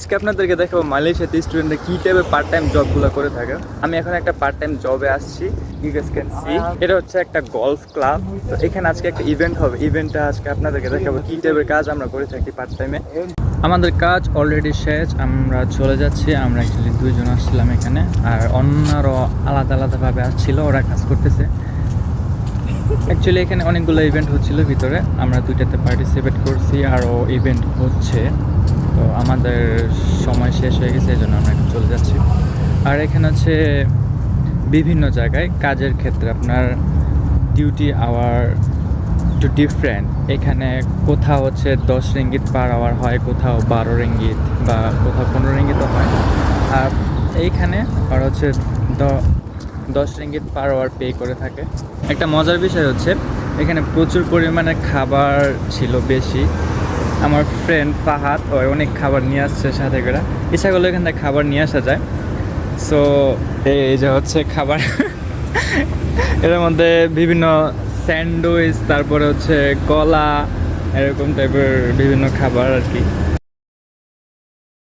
আজকে আপনাদেরকে দেখাবো মালয়েশিয়াতে স্টুডেন্টরা কী টাইপের পার্ট টাইম জবগুলো করে থাকে। আমি এখন একটা পার্ট টাইম জবে আসছি, ইউ গাইস ক্যান সি। এটা হচ্ছে একটা গলফ ক্লাব। তো এখানে আজকে একটা ইভেন্ট হবে, ইভেন্টটা আজকে আপনাদেরকে দেখাবো কী টাইপের কাজ আমরা করে থাকি পার্ট টাইমে। আমাদের কাজ অলরেডি শেষ, আমরা চলে যাচ্ছি। আমরা অ্যাকচুয়ালি দুইজন আসছিলাম এখানে, আর অন্যরাও আলাদা আলাদাভাবে আসছিল, ওরা কাজ করতেছে। অ্যাকচুয়ালি এখানে অনেকগুলো ইভেন্ট হচ্ছিল ভিতরে, আমরা দুইটাতে পার্টিসিপেট করছি, আরও ইভেন্ট হচ্ছে। তো আমাদের সময় শেষ হয়ে গেছে, এই জন্য আমরা এখন চলে যাচ্ছি। আর এখানে হচ্ছে বিভিন্ন জায়গায় কাজের ক্ষেত্রে আপনার ডিউটি আওয়ার একটু ডিফারেন্ট। এখানে কোথাও হচ্ছে 10 রিঙ্গিত পার আওয়ার হয়, কোথাও 12 রিঙ্গিত বা কোথাও 15 রিঙ্গিতও হয়। আর এইখানে আর হচ্ছে 10 রিঙ্গিত পার আওয়ার পে করে থাকে। একটা মজার বিষয় হচ্ছে এখানে প্রচুর পরিমাণে খাবার ছিল বেশি। আমার ফ্রেন্ড ফাহাদ ওই অনেক খাবার নিয়ে আসছে সাথে করে, ইচ্ছা করলে এখান থেকে খাবার নিয়ে আসা যায়। সো এই যে হচ্ছে খাবার এর মধ্যে বিভিন্ন স্যান্ডউইচ, তারপরে হচ্ছে কলা, এরকম টাইপের বিভিন্ন খাবার আর কি।